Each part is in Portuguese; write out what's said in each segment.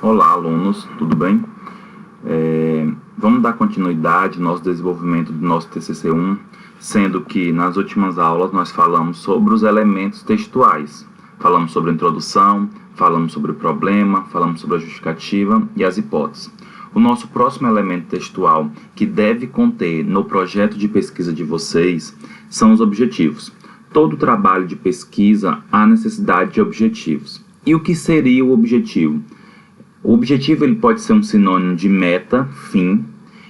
Olá, alunos, tudo bem? Vamos dar continuidade ao nosso desenvolvimento do nosso TCC1, sendo que nas últimas aulas nós falamos sobre os elementos textuais. Falamos sobre a introdução, falamos sobre o problema, falamos sobre a justificativa e as hipóteses. O nosso próximo elemento textual que deve conter no projeto de pesquisa de vocês são os objetivos. Todo trabalho de pesquisa há necessidade de objetivos. E o que seria o objetivo? O objetivo ele pode ser um sinônimo de meta, fim,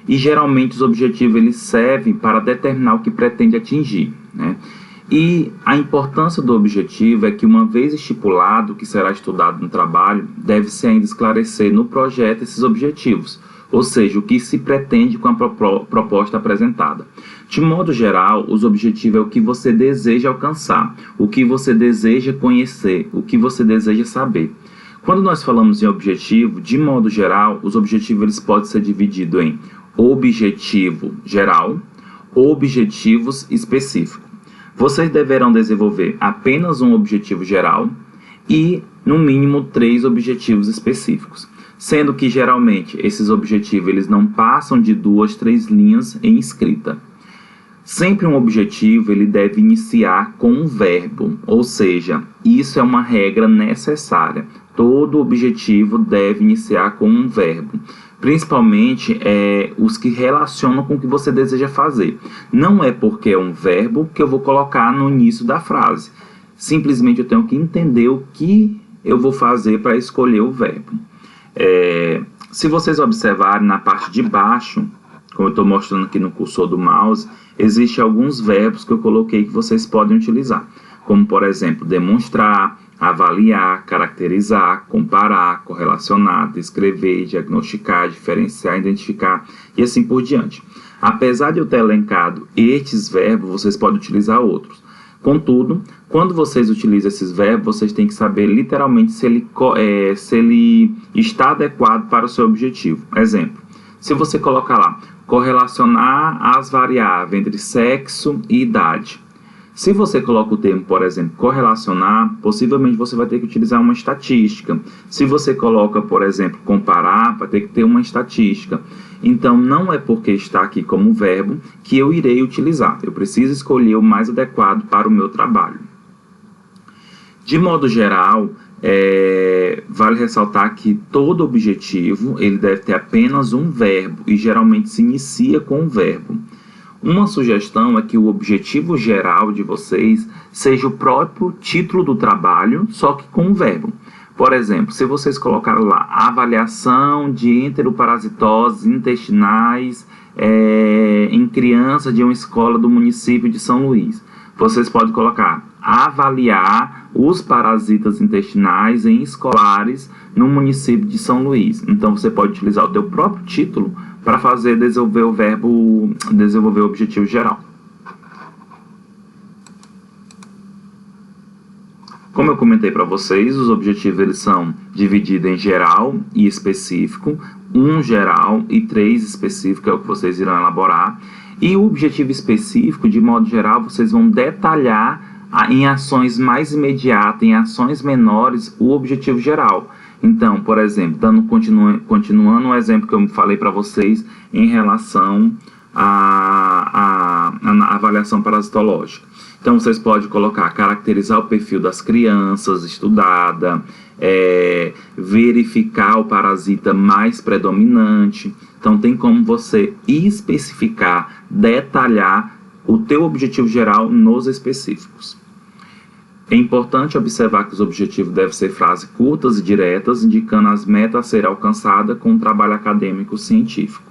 e geralmente os objetivos eles servem para determinar o que pretende atingir, né? E a importância do objetivo é que, uma vez estipulado o que será estudado no trabalho, deve-se ainda esclarecer no projeto esses objetivos, ou seja, o que se pretende com a proposta apresentada. De modo geral, os objetivos é o que você deseja alcançar, o que você deseja conhecer, o que você deseja saber. Quando nós falamos em objetivo, de modo geral, os objetivos eles podem ser divididos em objetivo geral, objetivos específicos. Vocês deverão desenvolver apenas um objetivo geral e, no mínimo, 3 objetivos específicos, sendo que, geralmente, esses objetivos eles não passam de 2, 3 linhas em escrita. Sempre um objetivo ele deve iniciar com um verbo, ou seja, isso é uma regra necessária. Todo objetivo deve iniciar com um verbo, principalmente os que relacionam com o que você deseja fazer. Não é porque é um verbo que eu vou colocar no início da frase. Simplesmente eu tenho que entender o que eu vou fazer para escolher o verbo. Se vocês observarem na parte de baixo, como eu estou mostrando aqui no cursor do mouse, existem alguns verbos que eu coloquei que vocês podem utilizar, como por exemplo, demonstrar, avaliar, caracterizar, comparar, correlacionar, descrever, diagnosticar, diferenciar, identificar e assim por diante. Apesar de eu ter elencado estes verbos, vocês podem utilizar outros. Contudo, quando vocês utilizam esses verbos, vocês têm que saber literalmente se ele está adequado para o seu objetivo. Exemplo, se você colocar lá, correlacionar as variáveis entre sexo e idade. Se você coloca o termo, por exemplo, correlacionar, possivelmente você vai ter que utilizar uma estatística. Se você coloca, por exemplo, comparar, vai ter que ter uma estatística. Então, não é porque está aqui como verbo que eu irei utilizar. Eu preciso escolher o mais adequado para o meu trabalho. De modo geral, vale ressaltar que todo objetivo ele deve ter apenas um verbo e geralmente se inicia com um verbo. Uma sugestão é que o objetivo geral de vocês seja o próprio título do trabalho, só que com um verbo. Por exemplo, se vocês colocaram lá avaliação de enteroparasitoses intestinais em criança de uma escola do município de São Luís, vocês podem colocar avaliar os parasitas intestinais em escolares no município de São Luís. Então você pode utilizar o teu próprio título para desenvolver o objetivo geral. Como eu comentei para vocês, os objetivos eles são divididos em geral e específico, um geral e 3 específico, é o que vocês irão elaborar. E o objetivo específico, de modo geral, vocês vão detalhar em ações mais imediatas, em ações menores, o objetivo geral. Então, por exemplo, continuando o exemplo que eu falei para vocês em relação à avaliação parasitológica. Então, vocês podem colocar, caracterizar o perfil das crianças estudada, verificar o parasita mais predominante. Então, tem como você especificar, detalhar o teu objetivo geral nos específicos. É importante observar que os objetivos devem ser frases curtas e diretas, indicando as metas a serem alcançadas com um trabalho acadêmico científico.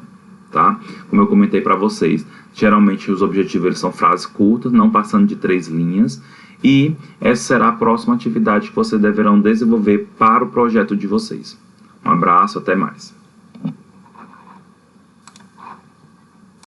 Tá? Como eu comentei para vocês, geralmente os objetivos eles são frases curtas, não passando de 3 linhas, e essa será a próxima atividade que vocês deverão desenvolver para o projeto de vocês. Um abraço, até mais.